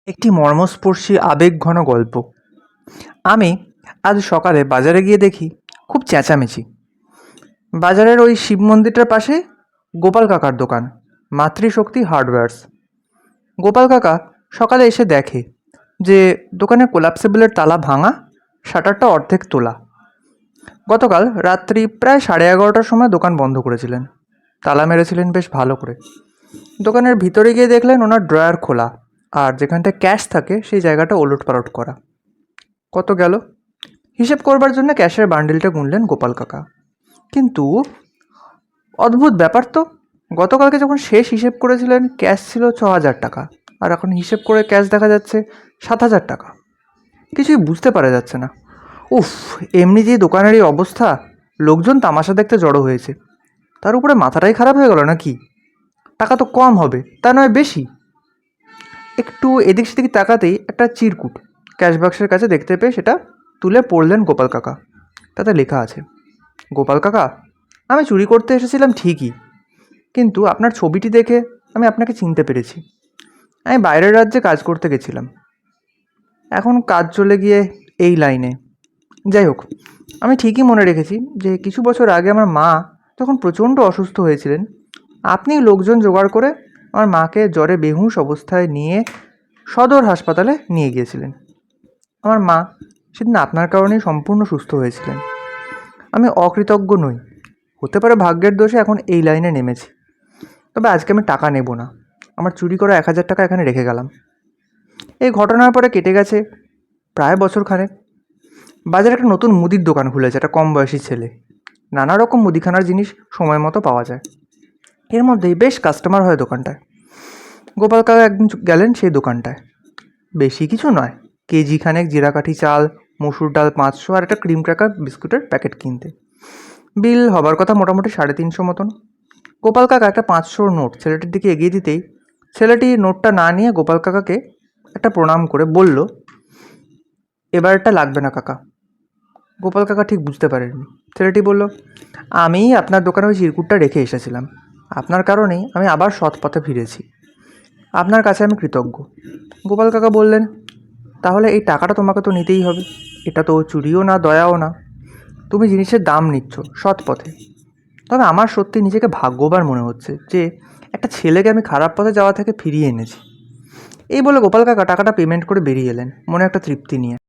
একটি মর্মস্পর্শী আবেগঘন গল্প। আমি আজ সকালে বাজারে গিয়ে দেখি খুব চেঁচামেচি। বাজারের ওই শিব মন্দিরটার পাশে গোপাল কাকার দোকান, মাতৃশক্তি হার্ডওয়্যার্স। গোপাল কাকা সকালে এসে দেখে যে দোকানে কোলাপসেবলের তালা ভাঙা, শাটারটা অর্ধেক তোলা। গতকাল রাত্রি প্রায় 11:30টার সময় দোকান বন্ধ করেছিলেন, তালা মেরেছিলেন বেশ ভালো করে। দোকানের ভিতরে গিয়ে দেখলেন ওনার ড্রয়ার খোলা, আর যেখানটায় ক্যাশ থাকে সেই জায়গাটা ওলটপালট করা। কত গেল হিসেব করবার জন্য ক্যাশের বান্ডিলটা গুনলেন গোপাল কাকা। কিন্তু অদ্ভুত ব্যাপার তো, গতকালকে যখন শেষ হিসেব করেছিলেন ক্যাশ ছিল 6,000 টাকা, আর এখন হিসেব করে ক্যাশ দেখা যাচ্ছে 7,000 টাকা। কিছুই বুঝতে পারা যাচ্ছে না। উফ, এমনি যে দোকানের এই অবস্থা, লোকজন তামাশা দেখতে জড়ো হয়েছে, তার উপরে মাথাটাই খারাপ হয়ে গেল নাকি? টাকা তো কম হবে, তা নয় বেশি। একটু এদিক সেদিক তাকাতেই একটা চিরকুট ক্যাশ বাক্সের কাছে দেখতে পেয়ে সেটা তুলে পড়লেন গোপাল কাকা। তাতে লেখা আছে, গোপাল কাকা, আমি চুরি করতে এসেছিলাম ঠিকই, কিন্তু আপনার ছবিটি দেখে আমি আপনাকে চিনতে পেরেছি। আমি বাইরের রাজ্যে কাজ করতে গেছিলাম, এখন কাজ চলে গিয়ে এই লাইনে। যাই হোক, আমি ঠিকই মনে রেখেছি যে কিছু বছর আগে আমার মা যখন প্রচণ্ড অসুস্থ হয়েছিলেন, আপনি লোকজন জোগাড় করে আমার মাকে জ্বরে বেহুঁশ অবস্থায় নিয়ে সদর হাসপাতালে নিয়ে গিয়েছিলেন। আমার মা সেদিন আপনার কারণেই সম্পূর্ণ সুস্থ হয়েছিলেন। আমি অকৃতজ্ঞ নই, হতে পারে ভাগ্যের দোষে এখন এই লাইনে নেমেছি। তবে আজকে আমি টাকা নেব না, আমার চুরি করা 1,000 টাকা এখানে রেখে গেলাম। এই ঘটনার পরে কেটে গেছে প্রায় বছরখানেক। বাজারে একটা নতুন মুদির দোকান খুলেছে একটা কম বয়সী ছেলে। নানা রকম মুদিখানার জিনিস সময় মতো পাওয়া যায়, এর মধ্যেই বেশ কাস্টমার হয় দোকানটায়। গোপাল কাকা একদিন গেলেন সেই দোকানটায়। বেশি কিছু নয়, কেজি খানেক জিরাকাঠি চাল, মসুর ডাল 500 আর একটা ক্রিম ক্র্যাকার বিস্কুটের প্যাকেট কিনতে। বিল হবার কথা মোটামুটি 350 মতন। গোপাল কাকা একটা 500 নোট ছেলেটির দিকে এগিয়ে দিতেই ছেলেটি নোটটা না নিয়ে গোপাল কাকাকে একটা প্রণাম করে বলল, এবারটা লাগবে না কাকা। গোপাল কাকা ঠিক বুঝতে পারেননি। ছেলেটি বলল, আমি আপনার দোকানে ওই চিরকুটটা রেখে এসেছিলাম, আপনার কারণেই আমি আবার সৎ পথে ফিরেছি, আপনার কাছে আমি কৃতজ্ঞ। গোপাল কাকা বললেন, তাহলে এই টাকাটা তোমাকে তো নিতেই হবে, এটা তো চুরিও না দয়াও না, তুমি জিনিসের দাম নিচ্ছ সৎ পথে। তবে আমার সত্যি নিজেকে ভাগ্যবান মনে হচ্ছে যে একটা ছেলেকে আমি খারাপ পথে যাওয়া থেকে ফিরিয়ে এনেছি। এই বলে গোপাল কাকা টাকাটা পেমেন্ট করে বেরিয়ে এলেন মনে একটা তৃপ্তি নিয়ে।